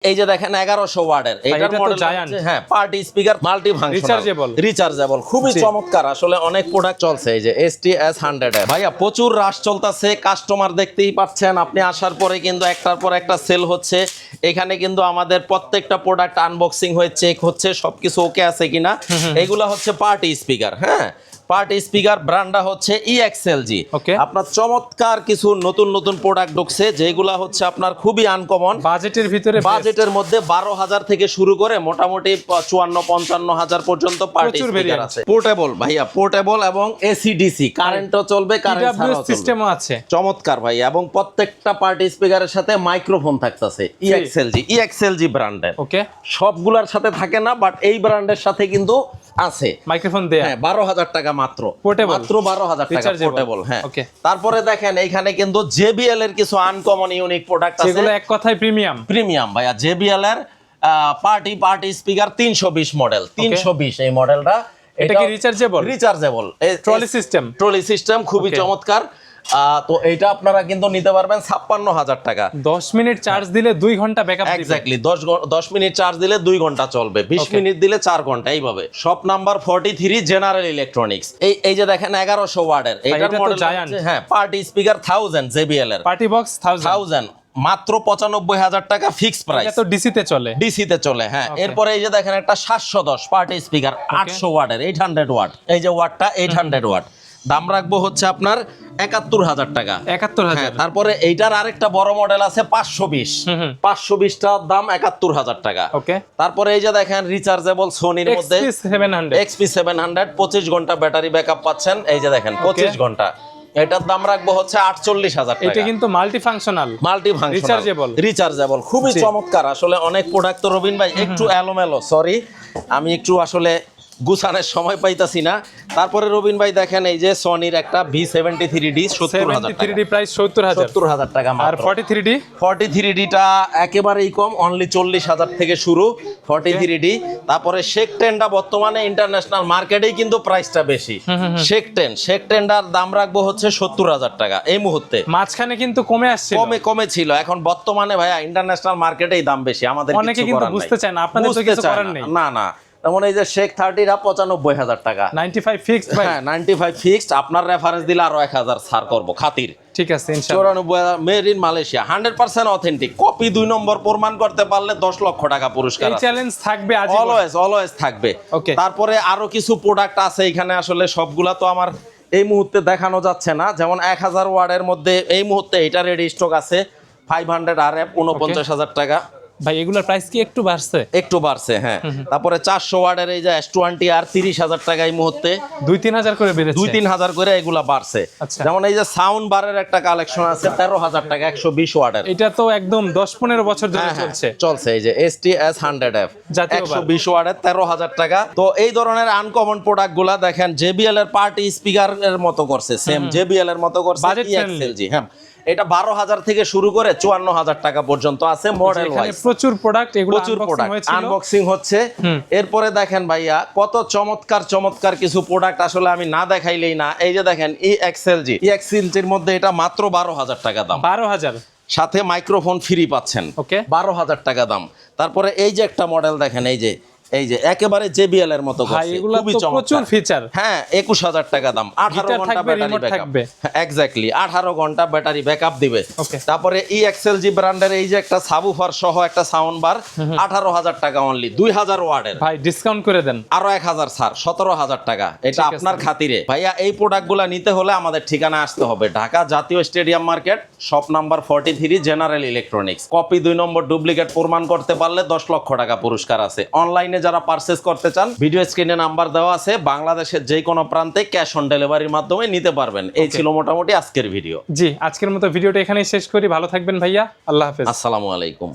এই যে দেখেন 1100 ওয়াটের এটার মডেল হচ্ছে হ্যাঁ party speaker multi functional rechargeable খুবই চমৎকার। আসলে অনেক প্রোডাক্ট চলছে। এই যে STS 100 ভাইয়া প্রচুর রাশ চলতেছে, কাস্টমার দেখতেই পাচ্ছেন। আপনি আসার পরে কিন্তু একটার পর একটা সেল হচ্ছে। এখানে কিন্তু আমাদের প্রত্যেকটা প্রোডাক্ট আনবক্সিং হয়ে চেক হচ্ছে সবকিছু ওকে আছে কিনা। এগুলা হচ্ছে পার্টি স্পিকার। হ্যাঁ পার্টি স্পিকার ব্র্যান্ডটা হচ্ছে EXLG। আপনার চমৎকার কিছু নতুন নতুন প্রোডাক্ট ঢুকছে যেগুলা হচ্ছে আপনার খুবই আনকমন বাজেটের ভিতরে, বাজেটের মধ্যে 12,000 থেকে শুরু করে মোটামুটি 54-55,000 পর্যন্ত পার্টি স্পিকার আছে। পোর্টেবল ভাইয়া, পোর্টেবল এবং AC/DC কারেন্টও চলবে, কারেন্ট ছাড়াও সিস্টেমও আছে। চমৎকার ভাইয়া। এবং প্রত্যেকটা পার্টি স্পিকারের সাথে মাইক্রোফোন থাকতেছে EXLG ব্র্যান্ডের। ওকে, সবগুলোর সাথে থাকে না, বাট এই ব্র্যান্ডের সাথে কিন্তু আছে মাইক্রোফোন দেয়া। হ্যাঁ 12,000 টাকা মাত্র, মাত্র 12,000 টাকা পোর্টেবল। হ্যাঁ তারপরে দেখেন এইখানে কিন্তু JBL এর কিছু আনকমন ইউনিক প্রোডাক্ট আছে, যেগুলো এক কথায় প্রিমিয়াম ভাইয়া। JBL এর পার্টি স্পিকার 320 মডেল, 320 এই মডেলটা। এটা কি রিচার্জেবল ট্রলি সিস্টেম খুবই চমৎকার। তো এইটা আপনারা কিন্তু নিতে পারবেন 56,000 টাকা। 10 মিনিট চার্জ দিলে 2 ঘন্টা ব্যাকআপ দিবে। এক্স্যাক্টলি 10 মিনিট চার্জ দিলে 2 ঘন্টা চলবে, 20 মিনিট দিলে 4 ঘন্টা। এইভাবে শপ নাম্বার 43 জেনারেল ইলেকট্রনিক্স। এই যে দেখেন 1100 ওয়াটের এটার মডেল হচ্ছে হ্যাঁ পার্টি স্পিকার 1000 JBL এর পার্টি বক্স 1000 মাত্র 95,000 টাকা ফিক্স প্রাইস। এটা তো ডিসিতে চলে হ্যাঁ। এরপরে এই যে দেখেন একটা 710 পার্টি স্পিকার 800 ওয়াটের 800 ওয়াট। এই যে ওয়াটটা 800 ওয়াট, দাম রাখবো হচ্ছে আপনার 71,000 টাকা। 71,000। তারপরে এইটার আরেকটা বড় মডেল আছে 520টার দাম 71,000 টাকা। ওকে, তারপরে এই যে দেখেন রিচার্জেবল সোনির মধ্যে XP700 25 ঘন্টা ব্যাটারি ব্যাকআপ পাচ্ছেন। এই যে দেখেন 25 ঘন্টা, এটার দাম রাখবো হচ্ছে 48,000 টাকা। এটা কিন্তু মাল্টি ফাংশনাল রিচার্জেবল খুবই চমৎকার। আসলে অনেক প্রোডাক্ট তো রবিন ভাই একটু এলোমেলো, সরি আমি একটু আসলে গুছানোর সময় পাইতাছি না। তারপরে রবিন ভাই দেখেন এই যে সনির একটা V73D 70,000 টাকা, প্রাইস 70,000 টাকা। আর 43D টা একেবারেই কম, অনলি 40,000 থেকে শুরু 43D। তারপরে শেক টেন্ডা বর্তমানে ইন্টারন্যাশনাল মার্কেটেই কিন্তু প্রাইসটা বেশি। শেক টেন্ডার দাম রাখবো হচ্ছে 70,000 টাকা এই মুহূর্তে। মাঝখানে কিন্তু কমে ছিল, এখন বর্তমানে ভাইয়া ইন্টারন্যাশনাল মার্কেটেই দাম বেশি। আমাদের অনেকে কিন্তু বুঝতে চায় না, আপনাদের তো কিছু করার নেই। না তেমন এই যে শেক 30 95,000 টাকা, 95 ফিক্সড ভাই। হ্যাঁ 95 ফিক্সড। আপনার রেফারেন্স দিলে আরো 1,000 ছাড় করব খাতির। ঠিক আছে ইনশাআল্লাহ। 94,000 made in Malaysia, 100% authentic. Copy 2 নম্বর প্রমাণ করতে পারলে 10 লক্ষ টাকা পুরস্কার আছে। এই চ্যালেঞ্জ থাকবে আজীবন, অলওয়েজ থাকবে। তারপরে আরো কিছু প্রোডাক্ট আছে এখানে, আসলে সবগুলা তো আমার এই মুহূর্তে দেখানো যাচ্ছে না। যেমন 1000 ওয়াটের মধ্যে এই মুহূর্তে এটা রেডি স্টক আছে 500 RF 49,000 টাকা। ভাই এগুলোর প্রাইস কি একটু বাড়ছে? হ্যাঁ। তারপরে 400 ওয়াটের এই যে S20 আর 30,000 টাকা এই মুহূর্তে 2-3 হাজার করে বেড়েছে, 2-3 হাজার করে এগুলা বাড়ছে। যেমন এই যে সাউন্ড বারের একটা কালেকশন আছে 13,000 টাকা 120 ওয়াটের। এটা তো একদম 10-15 বছর ধরে চলছে। এই যে STS 100F 120 ওয়াটের 13,000 টাকা। তো এই ধরনের আনকমন প্রোডাক্ট গুলা দেখেন JBL এর পার্টি স্পিকার এর মতো করছে, সেম JBL এর মতো করছে EXLG। হ্যাঁ এটা 12,000 থেকে শুরু করে 54,000 টাকা পর্যন্ত আছে মডেল ওয়াইজ। প্রচুর প্রোডাক্ট আনবক্সিং হচ্ছে। এরপরে দেখেন ভাইয়া কত চমৎকার কিছু প্রোডাক্ট, আসলে আমি না দেখাইলেই না। এই যে দেখেন EXLG এর মধ্যে এটা মাত্র 12,000 টাকা দাম, 12,000 সাথে মাইক্রোফোন ফ্রি পাচ্ছেন। 12,000 টাকা দাম। তারপরে এই যে একটা মডেল দেখেন, এই যে একেবারে JBL এর মতো করছে, খুবই চমৎকার, প্রচুর ফিচার। হ্যাঁ 21,000 টাকা দাম, 18 ঘন্টা ব্যাটারি ব্যাকআপ। এক্স্যাক্টলি 18 ঘন্টা ব্যাটারি ব্যাকআপ দিবে। তারপরে EXLG ব্র্যান্ডের এই যে একটা সাবউফার সহ একটা সাউন্ড বার 18,000 টাকা অনলি, 2,000 ওয়াটের। ভাই ডিসকাউন্ট করে দেন, আরো 1,000 ছাড়, 17,000 টাকা। এটা আপনার খাতিরে ভাইয়া। এই প্রোডাক্টগুলো নিতে হলে আমাদের ঠিকানা আসতে হবে ঢাকা জাতীয় stadium market, shop number 43 general electronics. Copy 2 নম্বর ডুপ্লিকেট প্রমাণ করতে পারলে 10 লক্ষ টাকা পুরস্কার আছে। অনলাইনে যারা পারচেজ করতে চান ভিডিও স্ক্রিনে নাম্বার দেওয়া আছে, বাংলাদেশের যে কোনো প্রান্তে ক্যাশ অন ডেলিভারির মাধ্যমে নিতে পারবেন। এই ছিল মোটামুটি আজকের ভিডিও। জি আজকের মতো ভিডিওটা এখানেই শেষ করি। ভালো থাকবেন ভাইয়া, আল্লাহ হাফেজ, আসসালামু আলাইকুম।